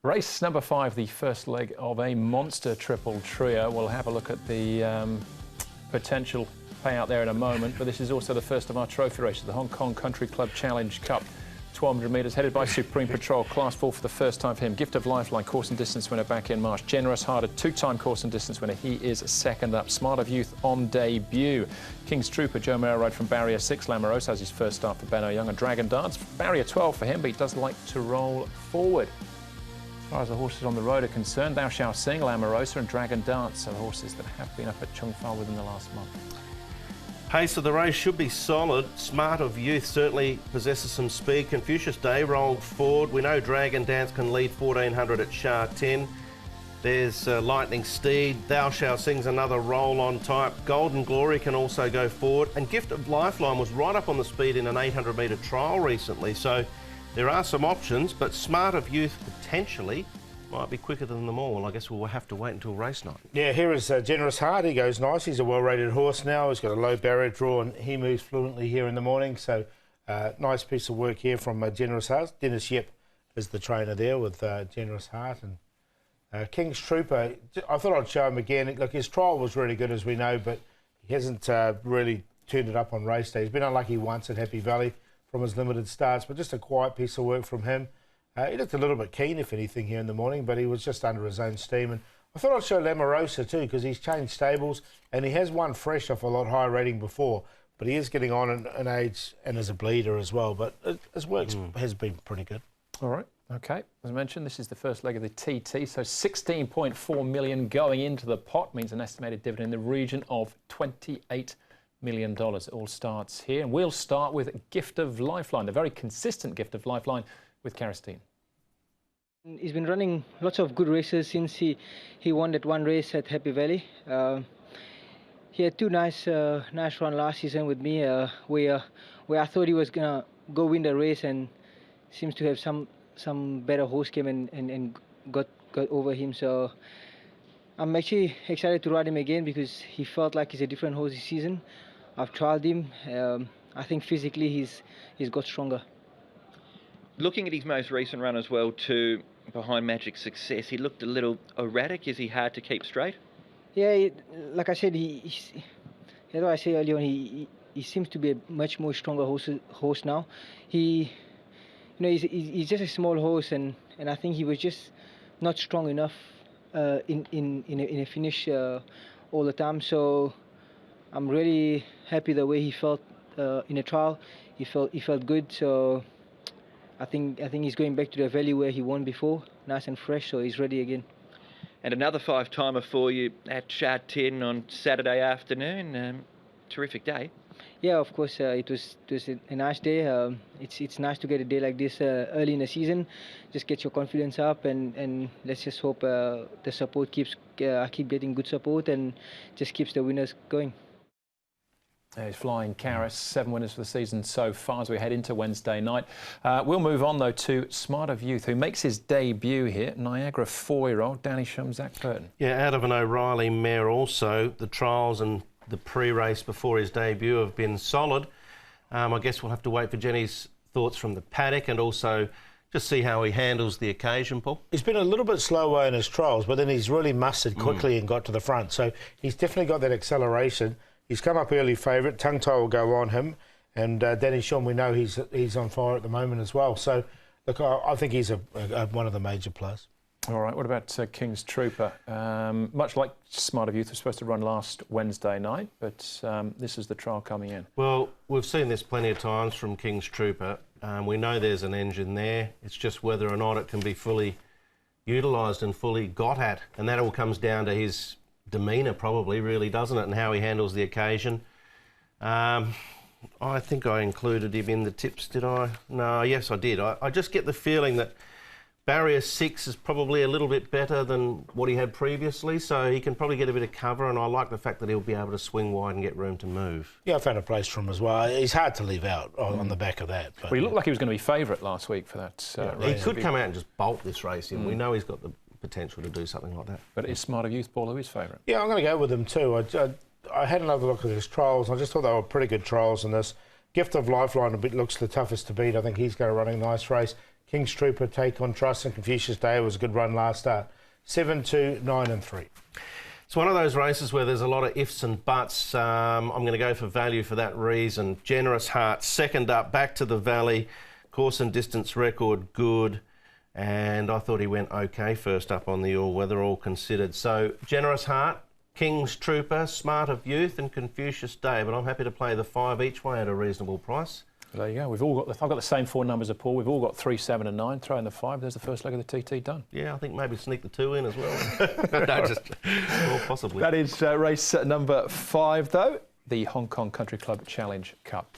Race number 5, the first leg of a monster triple trio. We'll have a look at the potential payout there in a moment, but this is also the first of our trophy races, the Hong Kong Country Club Challenge Cup. 1,200 metres, headed by Supreme Patrol, Class 4 for the first time for him. Gift of Lifeline, course and distance winner back in March. Generous Hearted, 2-time course and distance winner. He is second up. Smart of Youth on debut. King's Trooper, Joe Merrill from Barrier 6. Lamoros has his first start for Benno Young. And Dragon Dance, Barrier 12 for him, but he does like to roll forward. As far as the horses on the road are concerned, Thou Shalt Sing, Lamosa and Dragon Dance are horses that have been up at Chung Fa within the last month. Pace of the race should be solid. Smart of Youth certainly possesses some speed. Confucius Day rolled forward. We know Dragon Dance can lead 1400 at Sha 10. There's Lightning Steed. Thou Shalt Sing's another roll-on type. Golden Glory can also go forward. And Gift of Lifeline was right up on the speed in an 800 metre trial recently. So there are some options, but Smart of Youth potentially might be quicker than them all. I guess we'll have to wait until race night. Yeah, here is Generous Heart. He goes nice. He's a well-rated horse now. He's got a low barrier draw and he moves fluently here in the morning. So nice piece of work here from Generous Heart. Dennis Yip is the trainer there with Generous Heart. And King's Trooper, I thought I'd show him again. Look, his trial was really good, as we know, but he hasn't really turned it up on race day. He's been unlucky once at Happy Valley from his limited starts, but just a quiet piece of work from him. He looked a little bit keen, if anything, here in the morning, but he was just under his own steam. And I thought I'd show Lamosa too, because he's changed stables and he has won fresh off a lot higher rating before, but he is getting on in age and as a bleeder as well. But his work has been pretty good. All right, okay. As I mentioned, this is the first leg of the TT, so 16.4 million going into the pot means an estimated dividend in the region of $28 million. It all starts here, and we'll start with Gift of Lifeline, the very consistent Gift of Lifeline, with Karastine. He's been running lots of good races since he won that one race at Happy Valley. He had two nice run last season with me, where I thought he was gonna go win the race, and seems to have some better horse came and got over him. So I'm actually excited to ride him again because he felt like he's a different horse this season. I've trialed him. I think physically he's got stronger. Looking at his most recent run as well, too, behind Magic Success, he looked a little erratic. Is he hard to keep straight? Yeah, like I said, as I said earlier on, he seems to be a much more stronger horse now. He's just a small horse, and I think he was just not strong enough in a finish all the time. So I'm really happy the way he felt in a trial. He felt good. So I think he's going back to the valley where he won before, nice and fresh, so he's ready again. And another 5-timer for you at Sha 10 on Saturday afternoon. Terrific day. Yeah, of course, it was a nice day. It's nice to get a day like this early in the season. Just get your confidence up, and let's just hope the support keep getting good support and just keeps the winners going. He's flying Karis, 7 winners for the season so far as we head into Wednesday night. We'll move on, though, to Smart of Youth, who makes his debut here. Niagara 4-year-old Danny Shum, Zach Burton. Yeah, out of an O'Reilly mare also. The trials and the pre-race before his debut have been solid. I guess we'll have to wait for Jenny's thoughts from the paddock and also just see how he handles the occasion, Paul. He's been a little bit slower in his trials, but then he's really mustered quickly and got to the front. So he's definitely got that acceleration. He's come up early favourite. Tongue Tie will go on him. And Danny Shum, we know he's on fire at the moment as well. So, look, I think he's one of the major players. All right, what about King's Trooper? Much like Smart of Youth was supposed to run last Wednesday night, but this is the trial coming in. Well, we've seen this plenty of times from King's Trooper. We know there's an engine there. It's just whether or not it can be fully utilised and fully got at. And that all comes down to his demeanour, probably, really, doesn't it, and how he handles the occasion. I think I included him in the tips, did I? No, yes, I did. I just get the feeling that Barrier 6 is probably a little bit better than what he had previously, so he can probably get a bit of cover, and I like the fact that he'll be able to swing wide and get room to move. Yeah, I found a place for him as well. He's hard to leave out on the back of that. But well, he looked like he was going to be favourite last week for that race. He could come out and just bolt this race in. We know he's got the potential to do something like that. But is Smart of Youth, Paul, who is favourite? Yeah, I'm going to go with him too. I had another look at his trials. I just thought they were pretty good trials in this. Gift of Lifeline looks the toughest to beat. I think he's going to run a nice race. King's Trooper take on Trust and Confucius Day. It was a good run last start. 7-2, 9 and 3. It's one of those races where there's a lot of ifs and buts. I'm going to go for value for that reason. Generous Heart, second up, back to the Valley. Course and distance record good. And I thought he went okay first up on the all-weather, all considered. So Generous Heart, King's Trooper, Smart of Youth and Confucius Day. But I'm happy to play the 5 each way at a reasonable price. There you go. We've all got. I've got the same 4 numbers as Paul. We've all got 3, 7 and 9. Throw in the 5. There's the first leg of the TT done. Yeah, I think maybe sneak the 2 in as well. No, just well, possibly. That is race number 5, though, the Hong Kong Country Club Challenge Cup.